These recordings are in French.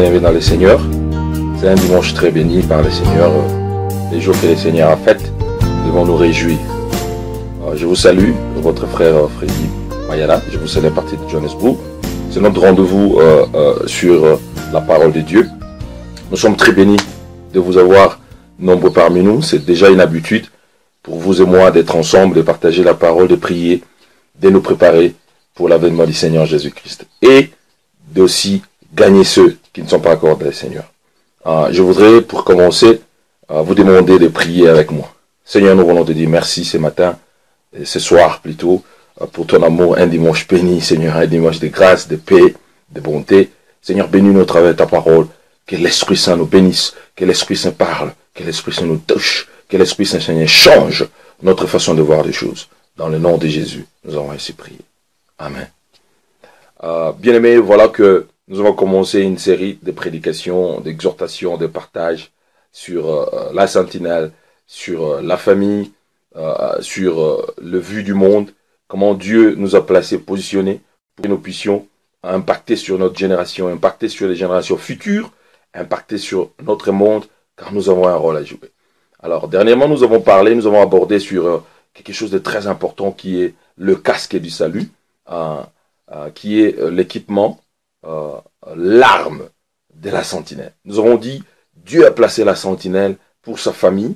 bien-aimés dans le Seigneur. C'est un dimanche très béni par le Seigneur. Les jours que le Seigneur a fait, nous devons nous réjouir. Je vous salue, votre frère Freddy Mayala. Je vous salue à partir de Johannesburg. C'est notre rendez-vous sur la parole de Dieu. Nous sommes très bénis de vous avoir nombreux parmi nous. C'est déjà une habitude pour vous et moi d'être ensemble, de partager la parole, de prier, de nous préparer pour l'avènement du Seigneur Jésus-Christ. Et d'aussi gagner ceux qui ne sont pas encore des Seigneurs. Je voudrais, pour commencer, vous demander de prier avec moi. Seigneur, nous voulons te dire merci ce matin, et ce soir plutôt, pour ton amour, un dimanche béni, Seigneur, un dimanche de grâce, de paix, de bonté. Seigneur, bénis-nous à travers ta parole, que l'Esprit Saint nous bénisse, que l'Esprit Saint parle, que l'Esprit Saint nous touche, que l'Esprit Saint, Seigneur, change notre façon de voir les choses. Dans le nom de Jésus, nous avons ainsi prié. Amen. Bien-aimés, voilà que nous avons commencé une série de prédications, d'exhortations, de partages sur la sentinelle, sur la famille, sur le vu du monde, comment Dieu nous a placés, positionnés pour que nous puissions impacter sur notre génération, impacter sur les générations futures, impacter sur notre monde, car nous avons un rôle à jouer. Alors, dernièrement, nous avons abordé sur quelque chose de très important qui est le casque du salut, qui est l'équipement, l'arme de la sentinelle. Nous avons dit, Dieu a placé la sentinelle pour sa famille,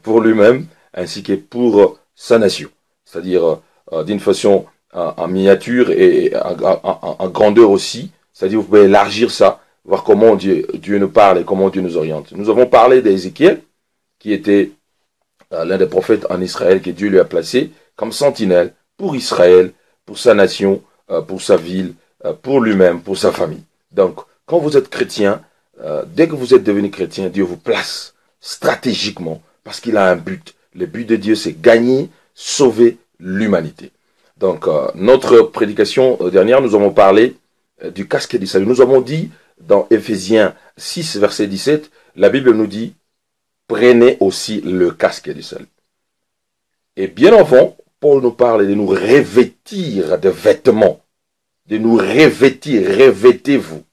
pour lui-même, ainsi que pour sa nation. C'est-à-dire d'une façon en miniature et en grandeur aussi. C'est-à-dire vous pouvez élargir ça, voir comment Dieu nous parle et comment Dieu nous oriente. Nous avons parlé d'Ézéchiel, qui était l'un des prophètes en Israël que Dieu lui a placé comme sentinelle pour Israël, pour sa nation, pour sa ville, pour lui-même, pour sa famille. Donc, quand vous êtes chrétien, dès que vous êtes devenu chrétien, Dieu vous place stratégiquement parce qu'il a un but. Le but de Dieu, c'est gagner, sauver l'humanité. Donc, notre prédication dernière, nous avons parlé du casque du salut. Nous avons dit dans Éphésiens 6, verset 17, la Bible nous dit, prenez aussi le casque du salut. Et bien avant, Paul nous parle de nous revêtir de vêtements, de nous revêtir, revêtez-vous.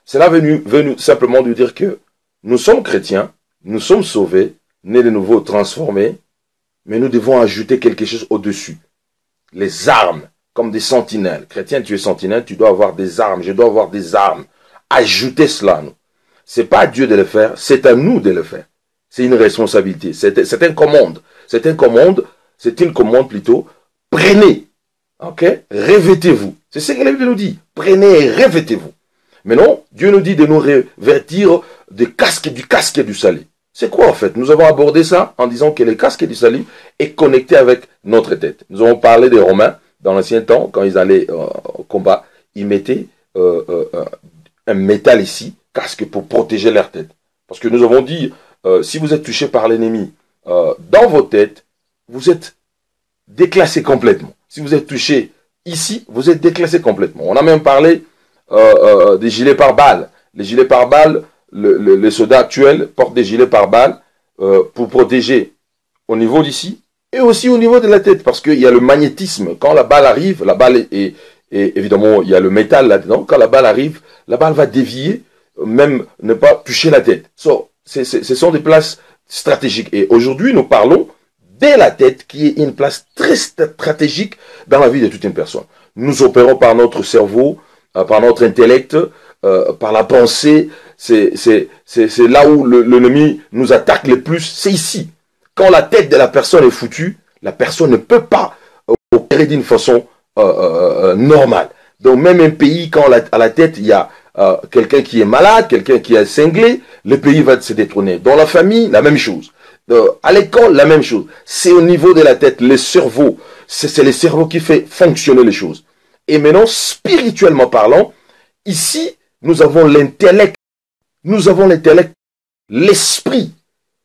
Cela venu simplement de dire que nous sommes chrétiens, nous sommes sauvés, nés de nouveau, transformés, mais nous devons ajouter quelque chose au-dessus. Les armes, comme des sentinelles. Chrétien, tu es sentinelle, tu dois avoir des armes, je dois avoir des armes. Ajoutez cela à nous. C'est pas à Dieu de le faire, c'est à nous de le faire. C'est une responsabilité, c'est une commande. C'est une commande plutôt. Prenez, revêtez-vous. C'est ce que la Bible nous dit. Prenez et revêtez-vous. Mais non, Dieu nous dit de nous revêtir du casque du salut. C'est quoi en fait? Nous avons abordé ça en disant que le casque du salut est connecté avec notre tête. Nous avons parlé des Romains dans l'ancien temps, quand ils allaient au combat, ils mettaient un métal ici, casque pour protéger leur tête. Parce que nous avons dit, si vous êtes touché par l'ennemi dans vos têtes, vous êtes déclassé complètement. Si vous êtes touché ici, vous êtes déclassé complètement. On a même parlé des gilets pare-balles. Les gilets pare-balles, les soldats actuels portent des gilets pare-balles pour protéger au niveau d'ici et aussi au niveau de la tête. Parce qu'il y a le magnétisme. Quand la balle arrive, la balle est évidemment, il y a le métal là-dedans. Quand la balle arrive, la balle va dévier, même ne pas toucher la tête. Ce sont des places stratégiques. Et aujourd'hui, nous parlons de la tête qui est une place très stratégique dans la vie de toute une personne. Nous opérons par notre cerveau, par notre intellect, par la pensée. C'est là où l'ennemi nous attaque le plus, c'est ici. Quand la tête de la personne est foutue, la personne ne peut pas opérer d'une façon normale. Donc même un pays, quand à la tête, il y a quelqu'un qui est malade, quelqu'un qui est cinglé, le pays va se détrôner. Dans la famille, la même chose. À l'école, la même chose. C'est au niveau de la tête, le cerveau. C'est le cerveau qui fait fonctionner les choses. Et maintenant, spirituellement parlant, ici, nous avons l'intellect. Nous avons l'intellect, l'esprit.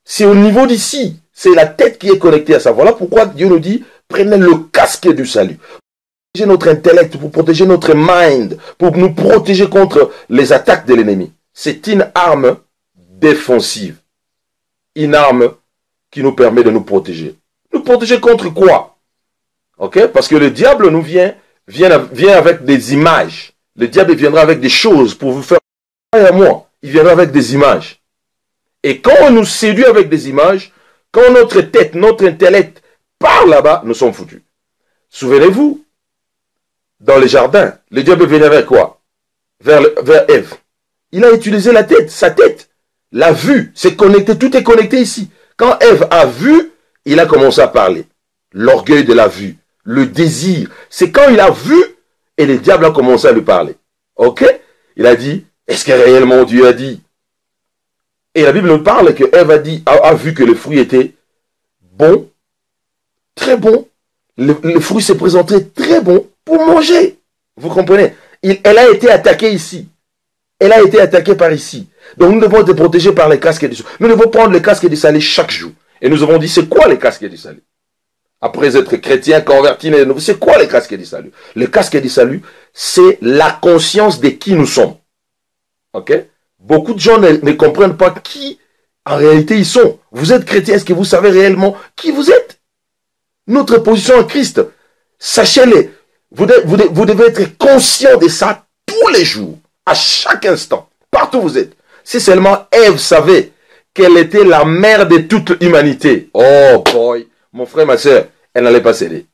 C'est au niveau d'ici. C'est la tête qui est connectée à ça. Voilà pourquoi Dieu nous dit, prenez le casque du salut. Pour protéger notre intellect, pour protéger notre mind, pour nous protéger contre les attaques de l'ennemi. C'est une arme défensive. Une arme qui nous permet de nous protéger. Nous protéger contre quoi? Parce que le diable nous vient avec des images. Le diable viendra avec des choses pour vous faire Et à moi, il viendra avec des images. Et quand on nous séduit avec des images, quand notre tête, notre intellect part là-bas, nous sommes foutus. Souvenez-vous, dans les jardins, le diable venait vers quoi? Vers Ève. Il a utilisé la tête, sa tête. La vue, c'est connecté, tout est connecté ici. Quand Ève a vu, il a commencé à parler. L'orgueil de la vue, le désir. C'est quand il a vu et le diable a commencé à lui parler. Ok? Il a dit, est-ce que réellement Dieu a dit? Et la Bible nous parle que Ève a vu que le fruit était bon, très bon. Le fruit s'est présenté très bon pour manger. Vous comprenez? Elle a été attaquée ici. Elle a été attaquée par ici. Donc nous devons être protégés par les casques du salut. Nous devons prendre le casque du salut chaque jour. Et nous avons dit, c'est quoi les casques du salut? Après être chrétien, converti, c'est quoi les casques du salut? Le casque du salut, c'est la conscience de qui nous sommes. Ok? Beaucoup de gens ne comprennent pas qui, en réalité, ils sont. Vous êtes chrétien, est-ce que vous savez réellement qui vous êtes? Notre position en Christ, sachez-le, vous devez être conscient de ça tous les jours, à chaque instant, partout où vous êtes. Si seulement Ève savait qu'elle était la mère de toute l'humanité, oh boy, mon frère, ma soeur, elle n'allait pas céder.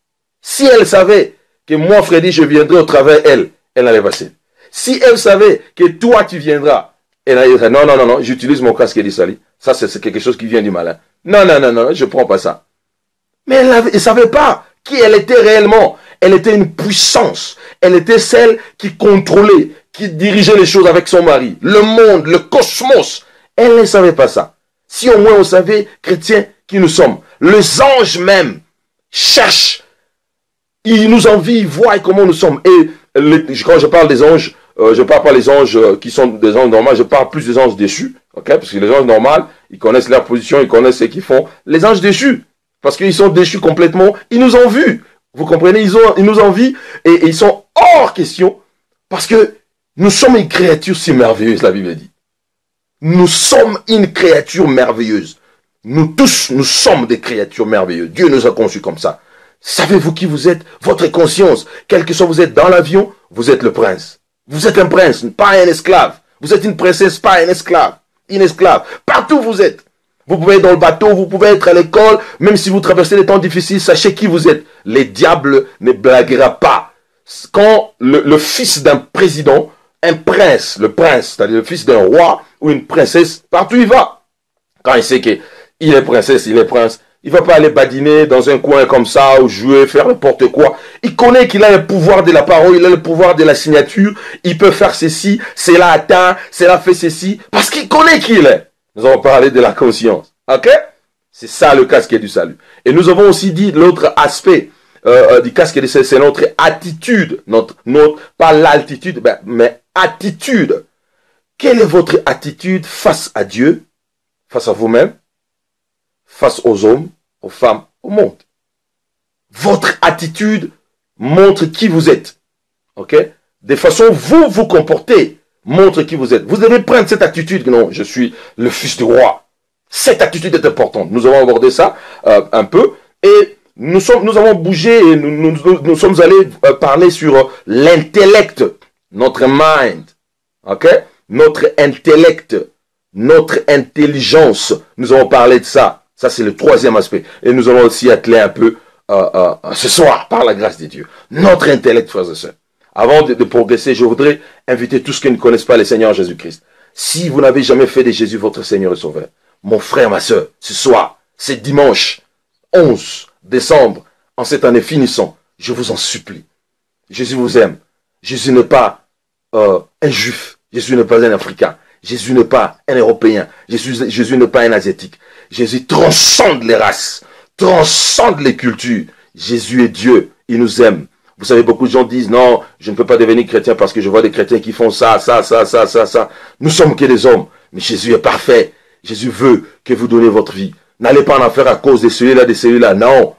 Si elle savait que moi, Freddy, je viendrai au travers elle, elle n'allait pas céder. Si elle savait que toi, tu viendras, elle allait dire, non, non, non, non, j'utilise mon casque du salut. Ça, c'est quelque chose qui vient du malin. Non, non, non, non, je ne prends pas ça. Mais elle ne savait pas qui elle était réellement. Elle était une puissance. Elle était celle qui contrôlait, qui dirigeait les choses avec son mari. Le monde, le cosmos. Elle ne savait pas ça. Si au moins on savait, chrétiens, qui nous sommes. Les anges même cherchent. Ils nous envient, ils voient comment nous sommes. Et quand je parle des anges, je ne parle pas des anges qui sont des anges normaux, je parle plus des anges déchus. Okay? Parce que les anges normaux, ils connaissent leur position, ils connaissent ce qu'ils font. Les anges déchus, parce qu'ils sont déchus complètement, ils nous ont vus. Vous comprenez, ils nous envient et ils sont hors question parce que nous sommes une créature si merveilleuse, la Bible dit. Nous sommes une créature merveilleuse. Nous tous, nous sommes des créatures merveilleuses. Dieu nous a conçus comme ça. Savez-vous qui vous êtes? Votre conscience, quel que soit vous êtes dans l'avion, vous êtes le prince. Vous êtes un prince, pas un esclave. Vous êtes une princesse, pas un esclave. Une esclave. Partout où vous êtes. Vous pouvez être dans le bateau, vous pouvez être à l'école, même si vous traversez des temps difficiles, sachez qui vous êtes. Les diables ne blaguera pas. Quand le fils d'un président, un prince, le prince, c'est-à-dire le fils d'un roi ou une princesse, partout il va. Quand il sait qu'il est princesse, il est prince, il ne va pas aller badiner dans un coin comme ça, ou jouer, faire n'importe quoi. Il connaît qu'il a le pouvoir de la parole, il a le pouvoir de la signature, il peut faire ceci, c'est là atteint, c'est là fait ceci, parce qu'il connaît qui il est. Nous avons parlé de la conscience. Ok? C'est ça le casque du salut. Et nous avons aussi dit l'autre aspect du casque du salut, c'est notre attitude. Pas l'altitude, mais attitude. Quelle est votre attitude face à Dieu, face à vous-même, face aux hommes, aux femmes, au monde? Votre attitude montre qui vous êtes. Ok? De façon vous vous comportez montre qui vous êtes. Vous devez prendre cette attitude. Non, je suis le fils du roi. Cette attitude est importante. Nous avons abordé ça un peu. Et nous avons bougé et nous sommes allés parler sur l'intellect, notre mind. Ok? Notre intellect, notre intelligence. Nous avons parlé de ça. Ça, c'est le troisième aspect. Et nous allons aussi atteler un peu ce soir, par la grâce de Dieu. Notre intellect, frères et sœurs. Avant de progresser, je voudrais inviter tous ceux qui ne connaissent pas le Seigneur Jésus-Christ. Si vous n'avez jamais fait de Jésus votre Seigneur et Sauveur, mon frère, ma soeur, ce soir, c'est dimanche 11 décembre, en cette année finissant, je vous en supplie. Jésus vous aime. Jésus n'est pas un juif. Jésus n'est pas un africain. Jésus n'est pas un européen. Jésus n'est pas un asiatique. Jésus transcende les races, transcende les cultures. Jésus est Dieu. Il nous aime. Vous savez, beaucoup de gens disent, non, je ne peux pas devenir chrétien parce que je vois des chrétiens qui font ça, ça, ça, ça, ça, ça. Nous sommes que des hommes. Mais Jésus est parfait. Jésus veut que vous donnez votre vie. N'allez pas en faire à cause de celui-là, de celui-là. Non.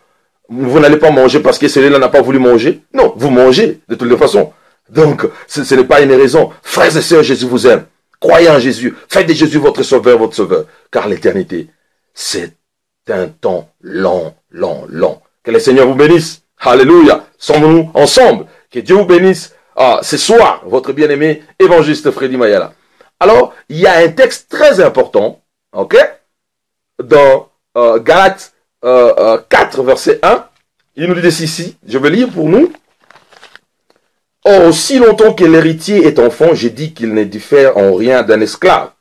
Vous n'allez pas manger parce que celui-là n'a pas voulu manger. Non, vous mangez de toutes les façons. Donc, ce n'est pas une raison. Frères et sœurs, Jésus vous aime. Croyez en Jésus. Faites de Jésus votre sauveur, votre sauveur. Car l'éternité, c'est un temps long, long, long. Que le Seigneur vous bénisse. Alléluia. Sommes-nous ensemble. Que Dieu vous bénisse. Ce soir, votre bien-aimé évangéliste Freddy Mayala. Alors, il y a un texte très important, ok, dans Galates 4, verset 1. Il nous dit ceci, je vais lire pour nous. Or, aussi longtemps que l'héritier est enfant, j'ai dit qu'il ne diffère en rien d'un esclave,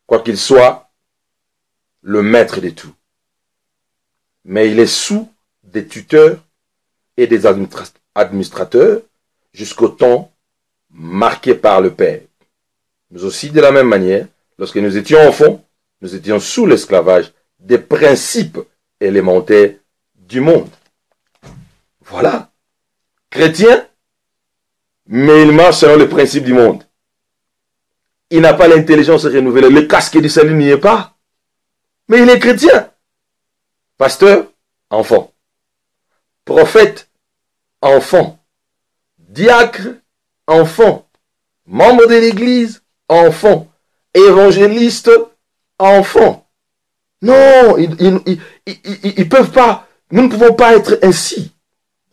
quoiqu'il soit le maître de tout. Mais il est sous des tuteurs et des administrateurs jusqu'au temps marqué par le Père. Nous aussi, de la même manière, lorsque nous étions enfants, nous étions sous l'esclavage des principes élémentaires du monde. Voilà. Chrétien, mais il marche selon les principes du monde. Il n'a pas l'intelligence renouvelée. Le casque du salut n'y est pas. Mais il est chrétien. Pasteur, enfant. Prophète, enfant. Diacre, enfant. Membre de l'église, enfant. Évangéliste, enfant. Non, ils peuvent pas. Nous ne pouvons pas être ainsi.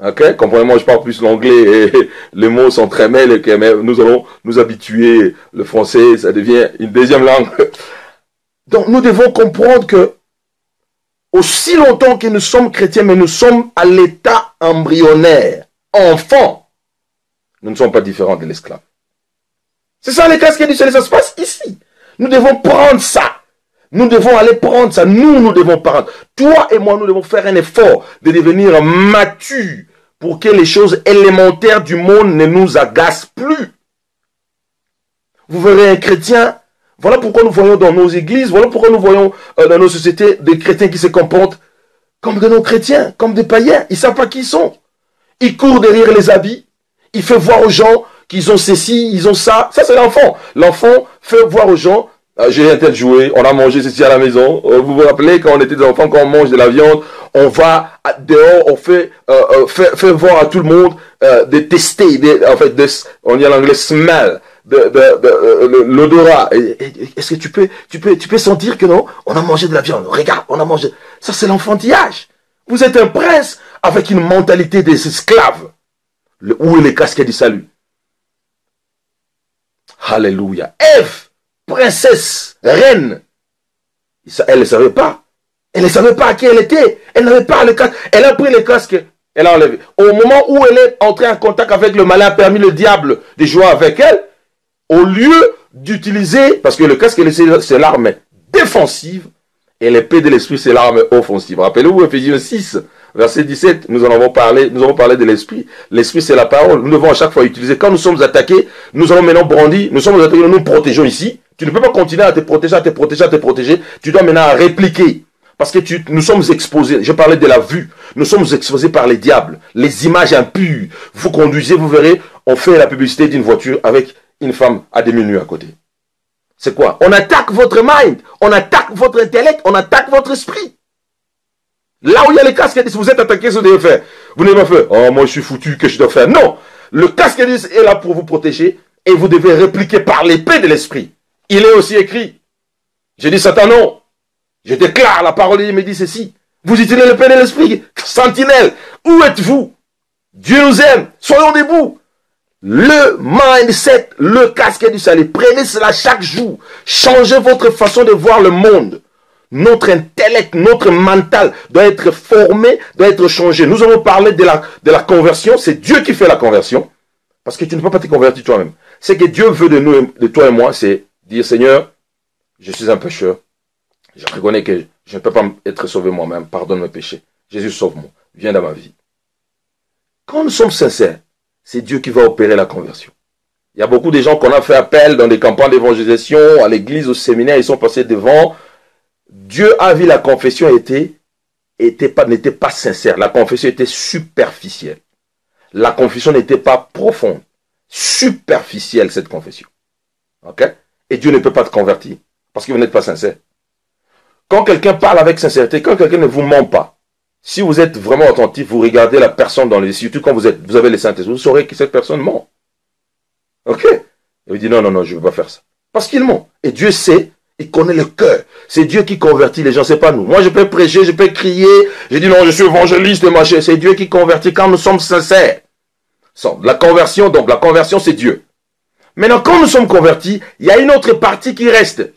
Ok, comprenez-moi, je parle plus l'anglais et les mots sont très mêlés, mais nous allons nous habituer. Le français, ça devient une deuxième langue. Donc, nous devons comprendre que aussi longtemps que nous sommes chrétiens, mais nous sommes à l'état embryonnaire, enfant, nous ne sommes pas différents de l'esclave. C'est ça les casques du ciel, ça se passe ici. Nous devons prendre ça. Nous devons aller prendre ça. Nous devons prendre. Toi et moi, nous devons faire un effort de devenir matures pour que les choses élémentaires du monde ne nous agacent plus. Vous verrez un chrétien, voilà pourquoi nous voyons dans nos églises, voilà pourquoi nous voyons dans nos sociétés des chrétiens qui se comportent comme de non-chrétiens, comme des païens. Ils ne savent pas qui ils sont. Ils courent derrière les habits. Ils font voir aux gens qu'ils ont ceci, ils ont ça. Ça, c'est l'enfant. L'enfant fait voir aux gens, j'ai un tel jouet, on a mangé ceci à la maison. Vous vous rappelez, quand on était des enfants, quand on mange de la viande, on va dehors, on fait voir à tout le monde, de tester, en fait, on dit en anglais smell, l'odorat. Est-ce que tu peux sentir que non, on a mangé de la viande. Regarde, on a mangé. Ça, c'est l'enfantillage. Vous êtes un prince avec une mentalité des esclaves. Où est le casque du salut? Alléluia. Ève, princesse, reine. Elle ne savait pas. Elle ne savait pas qui elle était. Elle n'avait pas le casque. Elle a pris le casque. Elle a enlevé. Au moment où elle est entrée en contact avec le malin, a permis le diable de jouer avec elle. Au lieu d'utiliser, parce que le casque, c'est l'arme défensive. Et l'épée de l'esprit, c'est l'arme offensive. Rappelez-vous, Ephésiens 6, verset 17, nous avons parlé de l'esprit. L'esprit, c'est la parole. Nous devons à chaque fois utiliser. Quand nous sommes attaqués, nous allons maintenant brandir. Nous sommes attaqués, nous nous protégeons ici. Tu ne peux pas continuer à te protéger, à te protéger, à te protéger. Tu dois maintenant répliquer. Parce que nous sommes exposés. Je parlais de la vue. Nous sommes exposés par les diables. Les images impures. Vous conduisez, vous verrez, on fait la publicité d'une voiture avec une femme à demi nue à côté. C'est quoi? On attaque votre mind. On attaque votre intellect. On attaque votre esprit. Là où il y a les casques, si vous êtes attaqué, ce que vous devez faire. Vous n'avez pas fait, oh, moi je suis foutu, qu'est-ce que je dois faire? Non. Le casque est là pour vous protéger et vous devez répliquer par l'épée de l'esprit. Il est aussi écrit. J'ai dit, Satan, non. Je déclare, la parole me dit ceci. Vous utilisez l'épée de l'esprit. Sentinelle, où êtes-vous? Dieu nous aime. Soyons debout. Le mindset, le casque du salut. Prenez cela chaque jour. Changez votre façon de voir le monde. Notre intellect, notre mental doit être formé, doit être changé. Nous allons parler de la conversion. C'est Dieu qui fait la conversion. Parce que tu ne peux pas te convertir toi-même. Ce que Dieu veut de nous, de toi et moi, c'est dire, Seigneur, je suis un pécheur. Je reconnais que je ne peux pas être sauvé moi-même. Pardonne mes péchés. Jésus, sauve-moi. Viens dans ma vie. Quand nous sommes sincères, c'est Dieu qui va opérer la conversion. Il y a beaucoup de gens qu'on a fait appel dans des campagnes d'évangélisation, à l'église, au séminaire, ils sont passés devant. Dieu a vu la confession n'était pas sincère. La confession était superficielle. La confession n'était pas profonde. Superficielle, cette confession. Ok? Et Dieu ne peut pas te convertir parce que vous n'êtes pas sincère. Quand quelqu'un parle avec sincérité, quand quelqu'un ne vous ment pas, si vous êtes vraiment attentif, vous regardez la personne dans les yeux, surtout quand vous avez les Saint-Esprit, vous saurez que cette personne ment. Ok? Et vous dites non, je ne veux pas faire ça. Parce qu'il ment. Et Dieu sait, il connaît le cœur. C'est Dieu qui convertit les gens, c'est pas nous. Moi, je peux prêcher, je peux crier. Je dis non, je suis évangéliste, machin. C'est Dieu qui convertit quand nous sommes sincères. La conversion, c'est Dieu. Maintenant, quand nous sommes convertis, il y a une autre partie qui reste.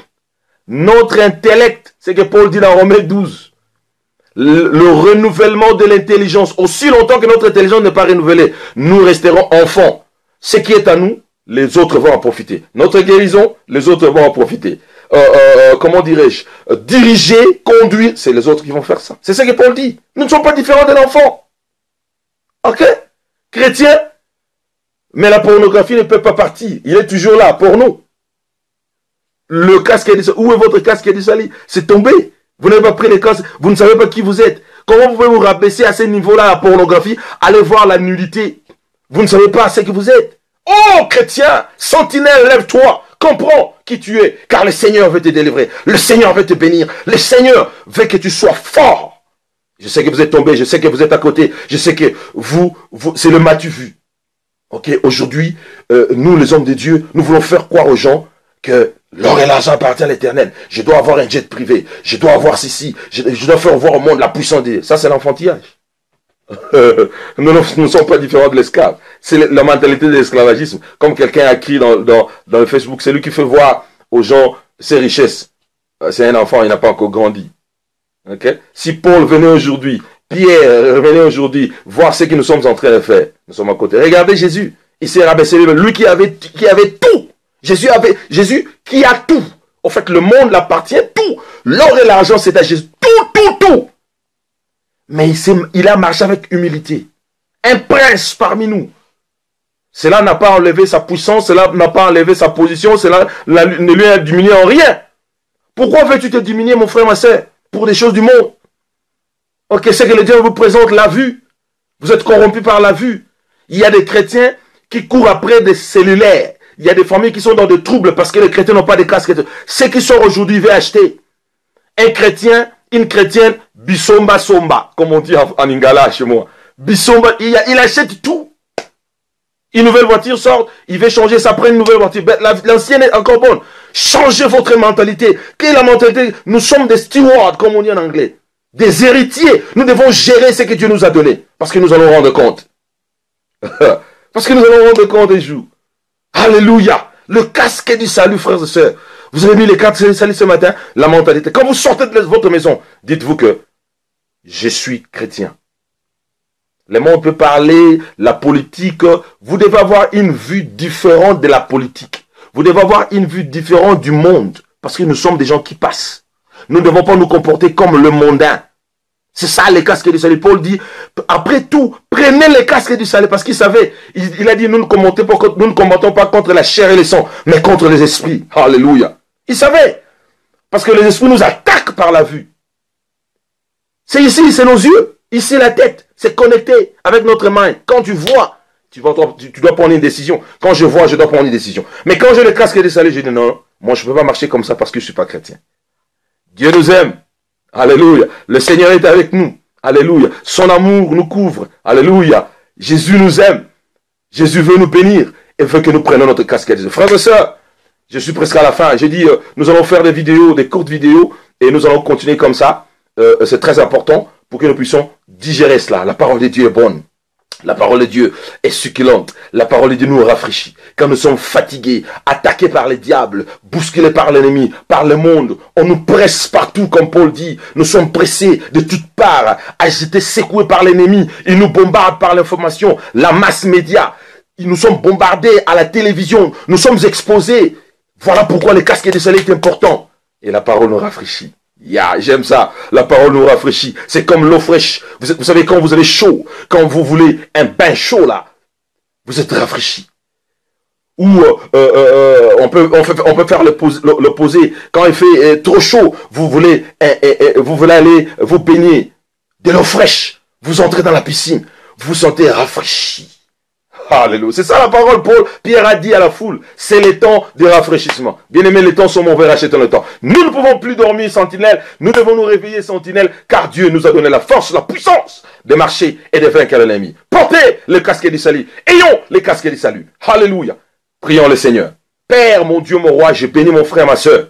Notre intellect, c'est que Paul dit dans Romains 12. Le renouvellement de l'intelligence. Aussi longtemps que notre intelligence n'est pas renouvelée, nous resterons enfants. Ce qui est à nous, les autres vont en profiter. Notre guérison, les autres vont en profiter. Comment dirais-je? Diriger, conduire, c'est les autres qui vont faire ça. C'est ce que Paul dit. Nous ne sommes pas différents de l'enfant. Ok? Chrétien, mais la pornographie ne peut pas partir. Il est toujours là, pour nous. Le casque est dissali. Où est votre casque est dissali? C'est tombé. Vous n'avez pas pris les casques. Vous ne savez pas qui vous êtes. Comment vous pouvez vous rabaisser à ce niveau-là, la pornographie? Allez voir la nudité. Vous ne savez pas ce que vous êtes. Oh, chrétien, sentinelle, lève-toi. Comprends qui tu es. Car le Seigneur veut te délivrer. Le Seigneur veut te bénir. Le Seigneur veut que tu sois fort. Je sais que vous êtes tombé. Je sais que vous êtes à côté. Je sais que vous c'est le m'as-tu vu. Ok, aujourd'hui, nous, les hommes de Dieu, nous voulons faire croire aux gens que l'or et l'argent appartiennent à l'Éternel. Je dois avoir un jet privé. Je dois avoir ceci. Je dois faire voir au monde la puissance de Dieu. Ça, c'est l'enfantillage. Nous ne sommes pas différents de l'esclave. C'est la mentalité de l'esclavagisme. Comme quelqu'un a écrit dans le Facebook, c'est lui qui fait voir aux gens ses richesses. C'est un enfant, il n'a pas encore grandi. Okay? Si Paul venait aujourd'hui, Pierre venait aujourd'hui, voir ce que nous sommes en train de faire, nous sommes à côté. Regardez Jésus, il s'est rabaissé lui-même, lui qui avait tout. Jésus qui a tout. En fait, le monde l'appartient, tout. L'or et l'argent, c'est à Jésus. Tout. Mais il a marché avec humilité. Un prince parmi nous. Cela n'a pas enlevé sa puissance, cela n'a pas enlevé sa position, cela ne lui a diminué en rien. Pourquoi veux-tu te diminuer, mon frère, ma soeur, pour des choses du monde? Ok, c'est que le Dieu vous présente la vue. Vous êtes corrompus par la vue. Il y a des chrétiens qui courent après des cellulaires. Il y a des familles qui sont dans des troubles parce que les chrétiens n'ont pas de casques. Ceux qui sont aujourd'hui veulent acheter. Un chrétien, une chrétienne, bisomba somba, comme on dit en Lingala chez moi. Bisomba, il achète tout. Une nouvelle voiture sort, il veut changer, ça prend une nouvelle voiture. L'ancienne est encore bonne. Changez votre mentalité. Quelle est la mentalité? Nous sommes des stewards, comme on dit en anglais. Des héritiers. Nous devons gérer ce que Dieu nous a donné. Parce que nous allons rendre compte. Parce que nous allons rendre compte des jours. Alléluia. Le casque du salut, frères et sœurs. Vous avez mis les casques du salut ce matin. La mentalité. Quand vous sortez de votre maison, dites-vous que je suis chrétien. Le monde peut parler, la politique. Vous devez avoir une vue différente de la politique. Vous devez avoir une vue différente du monde. Parce que nous sommes des gens qui passent. Nous ne devons pas nous comporter comme le mondain. C'est ça les casques du salut. Paul dit, après tout, prenez les casques du salut. Parce qu'il savait, il a dit, nous ne combattons pas contre la chair et le sang, mais contre les esprits. Alléluia. Il savait. Parce que les esprits nous attaquent par la vue. C'est ici, c'est nos yeux. Ici, la tête. C'est connecté avec notre main. Quand tu vois, tu dois prendre une décision. Quand je vois, je dois prendre une décision. Mais quand j'ai le casque du salut, je dis non, moi je ne peux pas marcher comme ça parce que je ne suis pas chrétien. Dieu nous aime. Alléluia. Le Seigneur est avec nous. Alléluia. Son amour nous couvre. Alléluia. Jésus nous aime. Jésus veut nous bénir et veut que nous prenions notre casque. Frères et sœurs, je suis presque à la fin. J'ai dit, nous allons faire des vidéos, des courtes vidéos et nous allons continuer comme ça. C'est très important pour que nous puissions digérer cela. La parole de Dieu est bonne. La parole de Dieu est succulente. La parole de Dieu nous rafraîchit. Quand nous sommes fatigués, attaqués par les diables, bousculés par l'ennemi, par le monde, on nous presse partout, comme Paul dit. Nous sommes pressés de toutes parts, agités, secoués par l'ennemi. Il nous bombarde par l'information, la masse média. Nous sommes bombardés à la télévision. Nous sommes exposés. Voilà pourquoi le casque de soleil est important. Et la parole nous rafraîchit. J'aime ça. La parole nous rafraîchit. C'est comme l'eau fraîche. Vous savez, quand vous avez chaud, quand vous voulez un bain chaud là, vous êtes rafraîchi. Ou on peut faire l'opposé. Quand il fait trop chaud, vous voulez aller vous baigner de l'eau fraîche. Vous entrez dans la piscine, vous vous sentez rafraîchi. Alléluia. C'est ça la parole, Pierre a dit à la foule. C'est les temps de rafraîchissement. Bien aimé, les temps sont mauvais, rachetons le temps. Nous ne pouvons plus dormir, sentinelle. Nous devons nous réveiller, sentinelle, car Dieu nous a donné la force, la puissance de marcher et de vaincre l'ennemi. Portez le casque du salut. Ayons les casques du salut. Alléluia. Prions le Seigneur. Père, mon Dieu, mon roi, je bénis mon frère, ma soeur.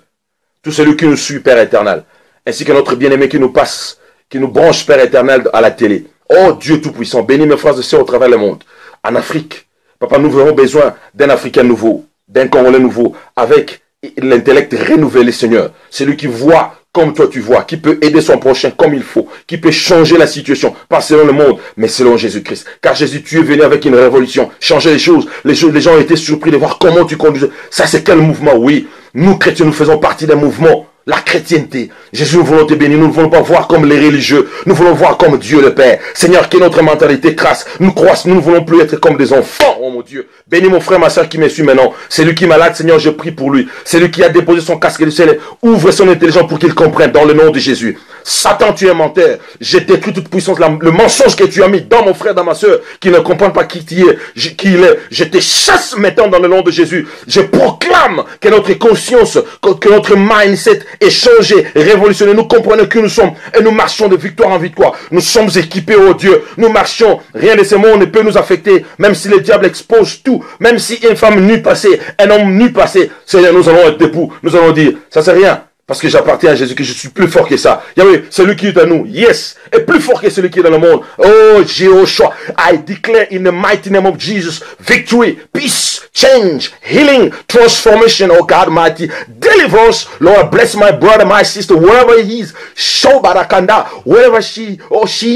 Tout celui qui nous suit, Père éternel. Ainsi que notre bien-aimé qui nous passe, qui nous branche, Père éternel, à la télé. Oh Dieu Tout-Puissant, bénis mes frères et sœurs au travers du monde. En Afrique, papa, nous avons besoin d'un Africain nouveau. d'un Congolais nouveau, avec l'intellect renouvelé, Seigneur. Celui qui voit comme toi tu vois, qui peut aider son prochain comme il faut, qui peut changer la situation, pas selon le monde, mais selon Jésus-Christ. Car Jésus, tu es venu avec une révolution, changer les choses. Les gens ont été surpris de voir comment tu conduisais. Ça, c'est quel mouvement? Oui, nous chrétiens, nous faisons partie d'un mouvement. La chrétienté. Jésus, nous voulons te bénir. Nous ne voulons pas voir comme les religieux. Nous voulons voir comme Dieu le Père. Seigneur, que notre mentalité crasse. Nous ne voulons plus être comme des enfants, oh mon Dieu. Bénis mon frère, ma soeur qui me suit maintenant. C'est lui qui est malade, Seigneur, je prie pour lui. C'est lui qui a déposé son casque du ciel. Ouvre son intelligence pour qu'il comprenne dans le nom de Jésus. Satan, tu es menteur. Je détruis toute puissance. Le mensonge que tu as mis dans mon frère, dans ma soeur, qui ne comprend pas qui il est. Je te chasse maintenant dans le nom de Jésus. Je proclame que notre conscience, que notre mindset est changé, révolutionné. Nous comprenons que nous sommes et nous marchons de victoire en victoire. Nous sommes équipés, oh Dieu. Nous marchons. Rien de ce monde ne peut nous affecter. Même si le diable expose tout. Même si une femme nue passée, un homme nu passé. Seigneur, nous allons être debout. Nous allons dire, ça c'est rien. Parce que j'appartiens à Jésus, que je suis plus fort que ça. Yahweh, celui qui est à nous, yes, est plus fort que celui qui est dans le monde. Oh, Jehoshua, I declare in the mighty name of Jesus, victory, peace, change, healing, transformation, oh God mighty, deliverance. Lord, bless my brother, my sister, wherever he is, Shobarakanda, wherever she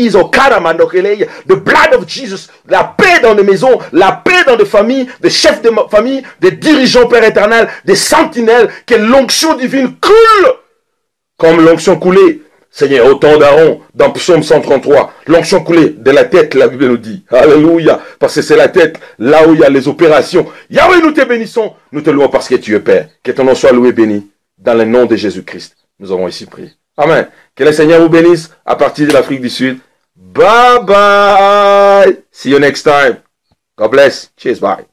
is, oh Karamandokele, the blood of Jesus, la paix dans les maisons, la paix dans les familles, des chefs de famille, des dirigeants, Père éternel, des sentinelles, que l'onction divine coule comme l'onction coulée, Seigneur, au temps d'Aaron, dans Psaume 133, l'onction coulée de la tête, la Bible nous dit. Alléluia, parce que c'est la tête, là où il y a les opérations. Yahweh, nous te bénissons, nous te louons parce que tu es Père. Que ton nom soit loué, béni, dans le nom de Jésus-Christ. Nous avons ici prié. Amen. Que le Seigneur vous bénisse à partir de l'Afrique du Sud. Bye bye. See you next time. God bless. Cheers, bye.